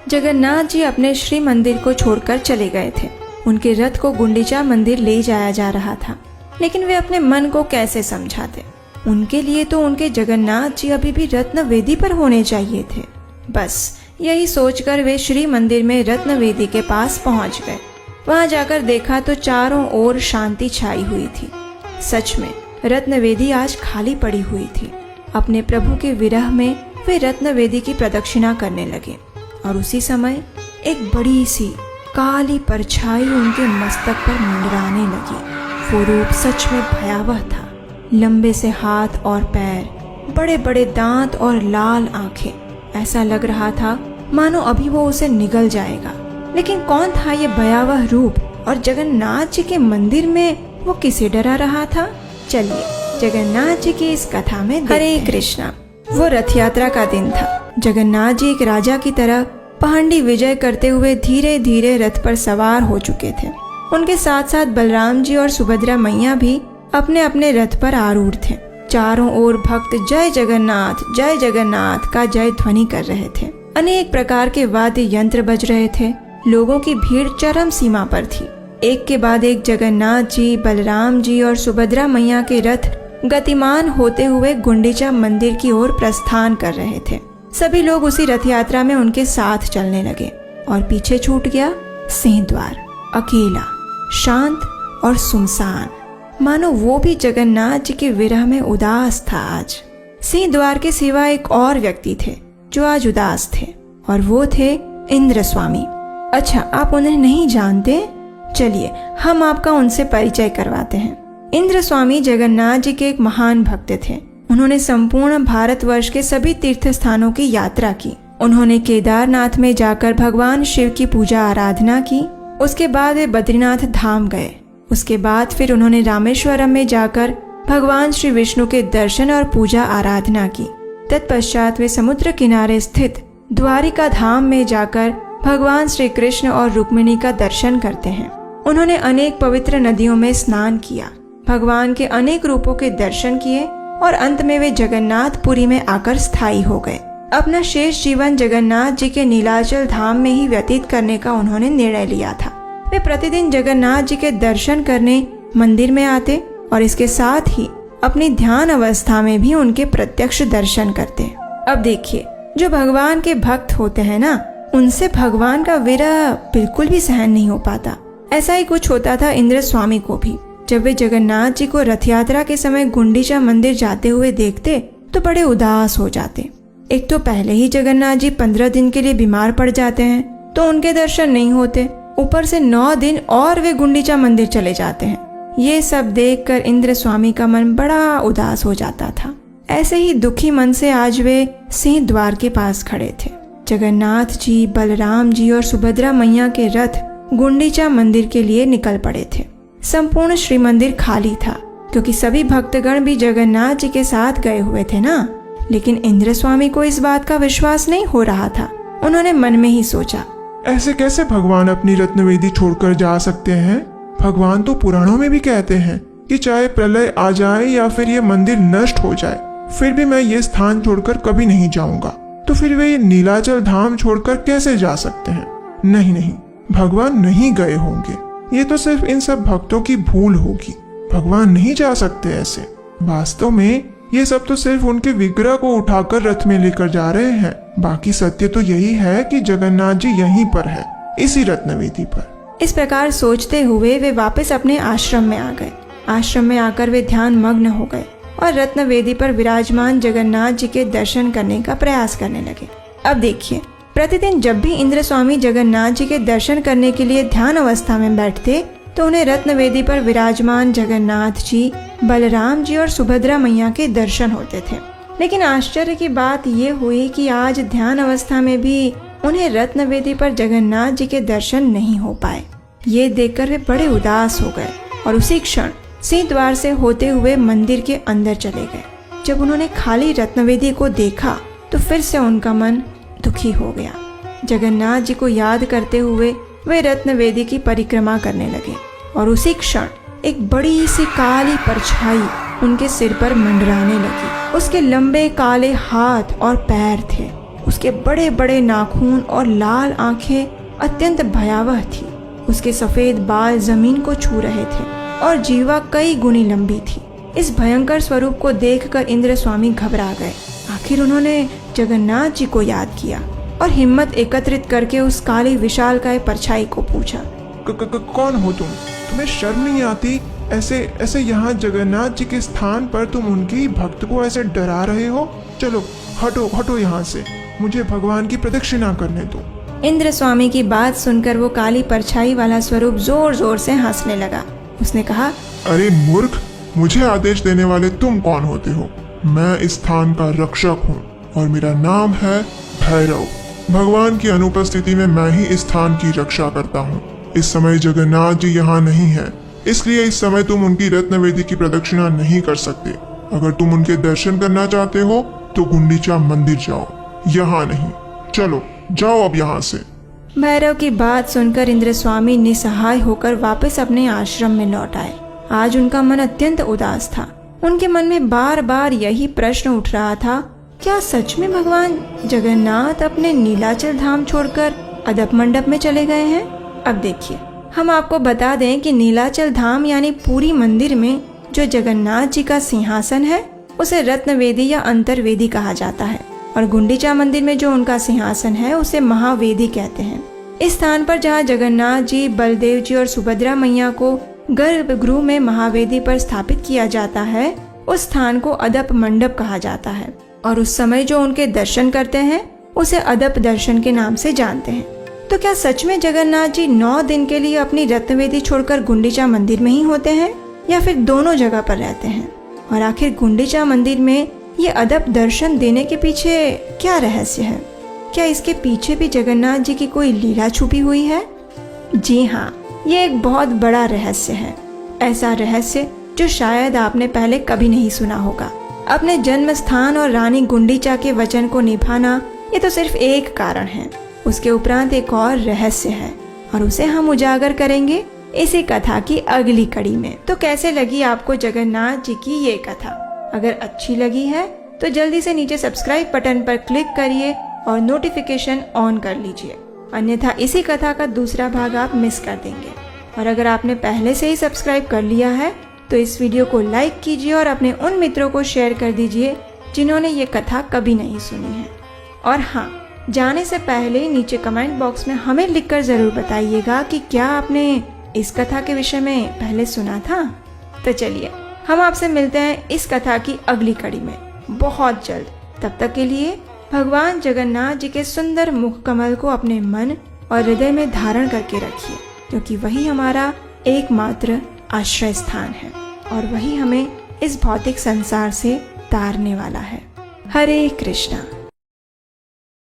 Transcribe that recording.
जगन्नाथ जी अपने श्री मंदिर को छोड़कर चले गए थे। उनके रथ को गुंडीचा मंदिर ले जाया जा रहा था, लेकिन वे अपने मन को कैसे समझाते। उनके लिए तो उनके जगन्नाथ जी अभी भी रत्न वेदी पर होने चाहिए थे। बस यही सोचकर वे श्री मंदिर में रत्न वेदी के पास पहुंच गए। वहां जाकर देखा तो चारों ओर शांति छाई हुई थी। सच में रत्न वेदी आज खाली पड़ी हुई थी। अपने प्रभु के विरह में वे रत्न वेदी की प्रदक्षिणा करने लगे और उसी समय एक बड़ी सी काली परछाई उनके मस्तक पर मंडराने लगी। वो रूप सच में भयावह था। लंबे से हाथ और पैर, बड़े बड़े दांत और लाल आंखें। ऐसा लग रहा था मानो अभी वो उसे निगल जाएगा। लेकिन कौन था ये भयावह रूप, और जगन्नाथ जी के मंदिर में वो किसे डरा रहा था? चलिए जगन्नाथ जी की इस कथा में हरे कृष्णा। वो रथ यात्रा का दिन था। जगन्नाथ जी एक राजा की तरह पहाड़ी विजय करते हुए धीरे धीरे रथ पर सवार हो चुके थे। उनके साथ साथ बलराम जी और सुभद्रा मैया भी अपने अपने रथ पर आरूढ़ थे। चारों ओर भक्त जय जगन्नाथ का जय ध्वनि कर रहे थे। अनेक प्रकार के वाद्य यंत्र बज रहे थे। लोगों की भीड़ चरम सीमा पर थी। एक के बाद एक जगन्नाथ जी, बलराम जी और सुभद्रा मैया के रथ गतिमान होते हुए गुंडीचा मंदिर की ओर प्रस्थान कर रहे थे। सभी लोग उसी रथ यात्रा में उनके साथ चलने लगे और पीछे छूट गया सिंह द्वार, अकेला, शांत और सुनसान, मानो वो भी जगन्नाथ जी के विरह में उदास था। आज सिंह द्वार के सिवा एक और व्यक्ति थे जो आज उदास थे, और वो थे इंद्र स्वामी। अच्छा, आप उन्हें नहीं जानते? चलिए हम आपका उनसे परिचय करवाते हैं। इंद्र स्वामी जगन्नाथ जी के एक महान भक्त थे। उन्होंने संपूर्ण भारतवर्ष के सभी तीर्थ स्थानों की यात्रा की। उन्होंने केदारनाथ में जाकर भगवान शिव की पूजा आराधना की। उसके बाद वे बद्रीनाथ धाम गए। उसके बाद फिर उन्होंने रामेश्वरम में जाकर भगवान श्री विष्णु के दर्शन और पूजा आराधना की। तत्पश्चात वे समुद्र किनारे स्थित द्वारिका धाम में जाकर भगवान श्री कृष्ण और रुक्मिणी का दर्शन करते हैं। उन्होंने अनेक पवित्र नदियों में स्नान किया, भगवान के अनेक रूपों के दर्शन किए और अंत में वे जगन्नाथपुरी में आकर स्थायी हो गए। अपना शेष जीवन जगन्नाथ जी के नीलाचल धाम में ही व्यतीत करने का उन्होंने निर्णय लिया था। वे प्रतिदिन जगन्नाथ जी के दर्शन करने मंदिर में आते और इसके साथ ही अपनी ध्यान अवस्था में भी उनके प्रत्यक्ष दर्शन करते। अब देखिए, जो भगवान के भक्त होते हैं ना, उनसे भगवान का विरह बिल्कुल भी सहन नहीं हो पाता। ऐसा ही कुछ होता था इंद्र स्वामी को भी। जब वे जगन्नाथ जी को रथ यात्रा के समय गुंडीचा मंदिर जाते हुए देखते तो बड़े उदास हो जाते। एक तो पहले ही जगन्नाथ जी 15 दिन के लिए बीमार पड़ जाते हैं, तो उनके दर्शन नहीं होते। ऊपर से 9 दिन और वे गुंडीचा मंदिर चले जाते हैं। ये सब देखकर इंद्र स्वामी का मन बड़ा उदास हो जाता था। ऐसे ही दुखी मन से आज वे सिंह द्वार के पास खड़े थे। जगन्नाथ जी, बलराम जी और सुभद्रा मैया के रथ गुंडीचा मंदिर के लिए निकल पड़े थे। संपूर्ण श्री मंदिर खाली था, क्योंकि सभी भक्तगण भी जगन्नाथ जी के साथ गए हुए थे ना। लेकिन इंद्र स्वामी को इस बात का विश्वास नहीं हो रहा था। उन्होंने मन में ही सोचा, ऐसे कैसे भगवान अपनी रत्नवेदी छोड़कर जा सकते हैं? भगवान तो पुराणों में भी कहते हैं कि चाहे प्रलय आ जाए या फिर ये मंदिर नष्ट हो जाए, फिर भी मैं ये स्थान छोड़कर कभी नहीं जाऊंगा। तो फिर वे ये नीलाचल धाम छोड़कर कैसे जा सकते हैं? नहीं, भगवान नहीं गए होंगे। ये तो सिर्फ इन सब भक्तों की भूल होगी। भगवान नहीं जा सकते ऐसे। वास्तव में ये सब तो सिर्फ उनके विग्रह को उठाकर रथ में लेकर जा रहे हैं। बाकी सत्य तो यही है कि जगन्नाथ जी यहीं पर है, इसी रत्नवेदी पर। इस प्रकार सोचते हुए वे वापस अपने आश्रम में आ गए। आश्रम में आकर वे ध्यान मग्न हो गए और रत्नवेदी पर विराजमान जगन्नाथ जी के दर्शन करने का प्रयास करने लगे। अब देखिए, प्रतिदिन जब भी इंद्र स्वामी जगन्नाथ जी के दर्शन करने के लिए ध्यान अवस्था में बैठते तो उन्हें रत्नवेदी पर विराजमान जगन्नाथ जी, बलराम जी और सुभद्रा मैया के दर्शन होते थे। लेकिन आश्चर्य की बात ये हुई कि आज ध्यान अवस्था में भी उन्हें रत्नवेदी पर जगन्नाथ जी के दर्शन नहीं हो पाए। ये देखकर वे बड़े उदास हो गए और उसी क्षण सिंह द्वार से होते हुए मंदिर के अंदर चले गए। जब उन्होंने खाली रत्नवेदी को देखा तो फिर से उनका मन दुखी हो गया। जगन्नाथ जी को याद करते हुए वे रत्नवेदी की परिक्रमा करने लगे और उसी क्षण एक बड़ी सी काली परछाई उनके सिर पर मंडराने लगी। उसके लंबे काले हाथ और पैर थे। उसके बड़े बड़े नाखून और लाल आंखें अत्यंत भयावह थी। उसके सफेद बाल जमीन को छू रहे थे और जीवा कई गुनी लंबी थी। इस भयंकर स्वरूप को देखकर इंद्र स्वामी घबरा गए। आखिर उन्होंने जगन्नाथ जी को याद किया और हिम्मत एकत्रित करके उस काली विशालकाय परछाई को पूछा, कौन हो तुम? तुम्हें शर्म नहीं आती? ऐसे यहाँ जगन्नाथ जी के स्थान पर तुम उनके ही भक्त को ऐसे डरा रहे हो? चलो हटो हटो यहाँ से, मुझे भगवान की प्रदक्षिणा करने दो। इंद्र स्वामी की बात सुनकर वो काली परछाई वाला स्वरूप जोर जोर से हंसने लगा। उसने कहा, अरे मूर्ख, मुझे आदेश देने वाले तुम कौन होते हो? मैं इस स्थान का रक्षक हूँ और मेरा नाम है भैरव। भगवान की अनुपस्थिति में मैं ही इस स्थान की रक्षा करता हूँ। इस समय जगन्नाथ जी यहाँ नहीं है, इसलिए इस समय तुम उनकी रत्न वेदी की प्रदक्षिणा नहीं कर सकते। अगर तुम उनके दर्शन करना चाहते हो तो गुंडीचा मंदिर जाओ, यहाँ नहीं। चलो जाओ अब यहाँ से। भैरव की बात सुनकर इंद्र स्वामी निसहाय होकर वापस अपने आश्रम में लौट आए। आज उनका मन अत्यंत उदास था। उनके मन में बार बार यही प्रश्न उठ रहा था, क्या सच में भगवान जगन्नाथ अपने नीलाचल धाम छोड़कर अदप मंडप में चले गए हैं? अब देखिए, हम आपको बता दें कि नीलाचल धाम यानी पूरी मंदिर में जो जगन्नाथ जी का सिंहासन है उसे रत्नवेदी या अंतरवेदी कहा जाता है और गुंडीचा मंदिर में जो उनका सिंहासन है उसे महावेदी कहते हैं। इस स्थान पर जहाँ जगन्नाथ जी, बलदेव जी और सुभद्रा मैया को गर्भगृह में महावेदी पर स्थापित किया जाता है, उस स्थान को अदप मंडप कहा जाता है और उस समय जो उनके दर्शन करते हैं उसे अदप दर्शन के नाम से जानते हैं। तो क्या सच में जगन्नाथ जी 9 दिन के लिए अपनी रत्नवेदी छोड़कर गुंडीचा मंदिर में ही होते हैं या फिर दोनों जगह पर रहते हैं? और आखिर गुंडीचा मंदिर में ये अदप दर्शन देने के पीछे क्या रहस्य है? क्या इसके पीछे भी जगन्नाथ जी की कोई लीला छुपी हुई है? जी हाँ, ये एक बहुत बड़ा रहस्य है। ऐसा रहस्य जो शायद आपने पहले कभी नहीं सुना होगा। अपने जन्म स्थान और रानी गुंडीचा के वचन को निभाना ये तो सिर्फ एक कारण है। उसके उपरांत एक और रहस्य है और उसे हम उजागर करेंगे इसी कथा की अगली कड़ी में। तो कैसे लगी आपको जगन्नाथ जी की ये कथा? अगर अच्छी लगी है तो जल्दी से नीचे सब्सक्राइब बटन पर क्लिक करिए और नोटिफिकेशन ऑन कर लीजिए, अन्यथा इसी कथा का दूसरा भाग आप मिस कर देंगे। और अगर आपने पहले से ही सब्सक्राइब कर लिया है तो इस वीडियो को लाइक कीजिए और अपने उन मित्रों को शेयर कर दीजिए जिन्होंने ये कथा कभी नहीं सुनी है। और हाँ, जाने से पहले नीचे कमेंट बॉक्स में हमें लिखकर जरूर बताइएगा कि क्या आपने इस कथा के विषय में पहले सुना था। तो चलिए, हम आपसे मिलते हैं इस कथा की अगली कड़ी में बहुत जल्द। तब तक के लिए भगवान जगन्नाथ जी के सुंदर मुख कमल को अपने मन और हृदय में धारण करके रखिए, क्योंकि वही हमारा एकमात्र आश्रय स्थान है और वही हमें इस भौतिक संसार से तारने वाला है। हरे कृष्णा।